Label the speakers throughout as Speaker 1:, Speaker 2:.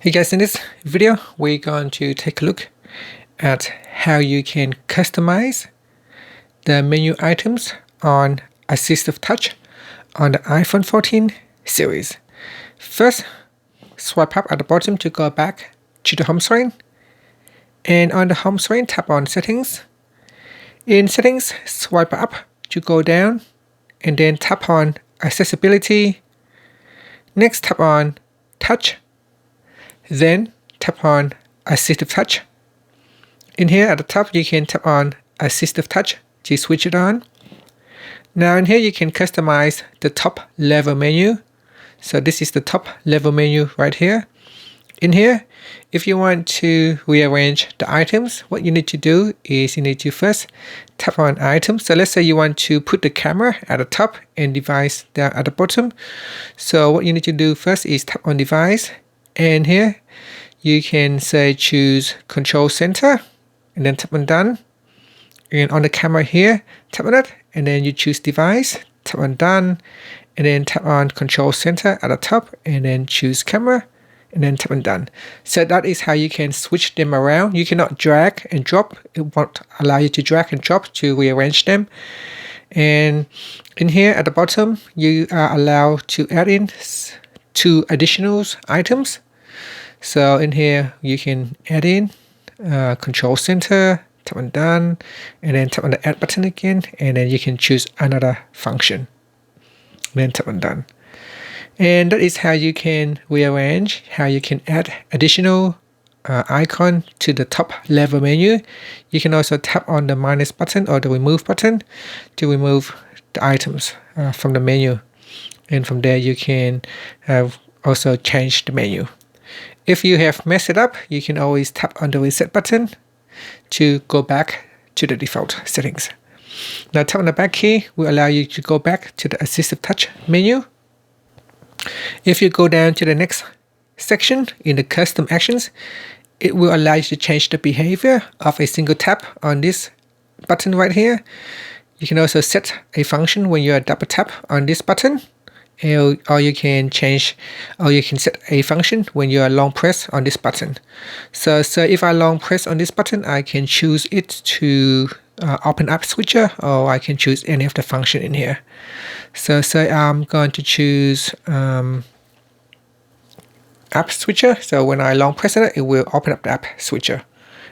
Speaker 1: Hey guys, in this video, we're going to take a look at how you can customize the menu items on AssistiveTouch on the iPhone 14 series. First, swipe up at the bottom to go back to the home screen. And on the home screen, tap on Settings. In Settings, swipe up to go down and then tap on Accessibility. Next, tap on Touch. Then tap on AssistiveTouch. In here at the top, you can tap on AssistiveTouch to switch it on. Now in here, you can customize the top level menu. So this is the top level menu right here. In here, if you want to rearrange the items, what you need to do is you need to first tap on items. So let's say you want to put the camera at the top and device down at the bottom. So what you need to do first is tap on device. And here you can say choose control center and then tap on done. And on the camera here, tap on it and then you choose device, tap on done, and then tap on control center at the top and then choose camera and then tap on done. So that is how you can switch them around. You cannot drag and drop. It won't allow you to drag and drop to rearrange them. And in here at the bottom, you are allowed to add in 2 additional items. So in here you can add in control center, tap on done, and then tap on the add button again, and then you can choose another function, then tap on done. And that is how you can rearrange, how you can add additional icon to the top level menu. You can also tap on the minus button or the remove button to remove the items from the menu, and from there you can also change the menu. If you have messed it up, you can always tap on the reset button to go back to the default settings. Now tap on the back key will allow you to go back to the AssistiveTouch menu. If you go down to the next section in the custom actions, it will allow you to change the behavior of a single tap on this button right here. You can also set a function when you double tap on this button. Or you can set a function when you are long press on this button. So if I long press on this button, I can choose it to open up switcher, or I can choose any of the function in here. So I'm going to choose app switcher. So when I long press it, it will open up the app switcher,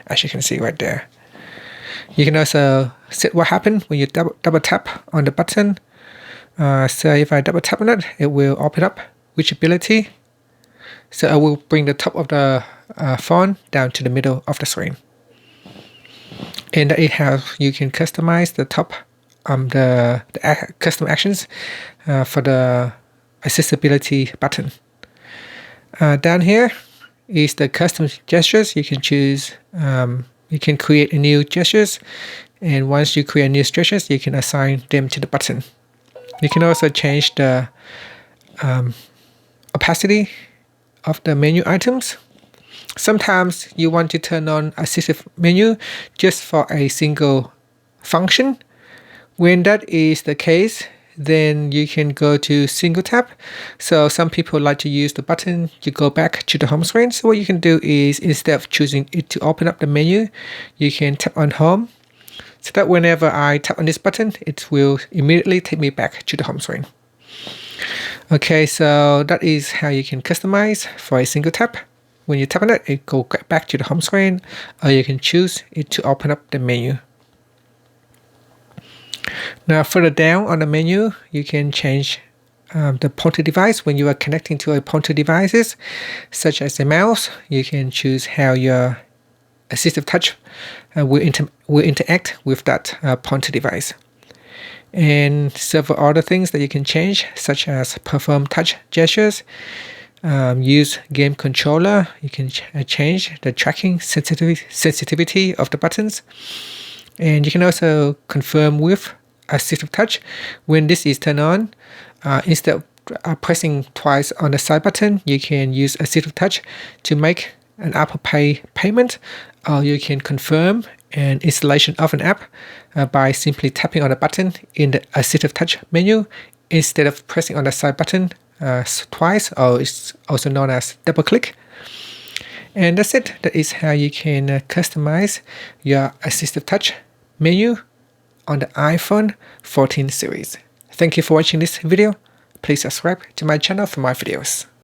Speaker 1: as you can see right there. You can also set what happens when you double tap on the button. So if I double tap on it, it will open up reachability. So I will bring the top of the phone down to the middle of the screen. And that is how you can customize the top the custom actions for the accessibility button. Down here is the custom gestures. You can choose, you can create a new gestures, and once you create new gestures, you can assign them to the button. You can also change the opacity of the menu items. Sometimes you want to turn on assistive menu just for a single function. When that is the case, then you can go to single tap. So some people like to use the button to go back to the home screen. So what you can do is, instead of choosing it to open up the menu, you can tap on home. So that whenever I tap on this button, it will immediately take me back to the home screen. Okay, so that is how you can customize for a single tap. When you tap on it, it goes back to the home screen, or you can choose it to open up the menu. Now further down on the menu, you can change the pointer device. When you are connecting to a pointer devices, such as a mouse, you can choose how your AssistiveTouch will interact with that pointer device. And several other things that you can change, such as perform touch gestures, use game controller. You can change the tracking sensitivity of the buttons. And you can also confirm with AssistiveTouch. When this is turned on, instead of pressing twice on the side button, you can use AssistiveTouch to make an Apple Pay payment, or you can confirm an installation of an app by simply tapping on the button in the AssistiveTouch menu instead of pressing on the side button twice, or it's also known as double click. And that's it. That is how you can customize your Assistive Touch menu on the iPhone 14 series. Thank you for watching this video. Please subscribe to my channel for more videos.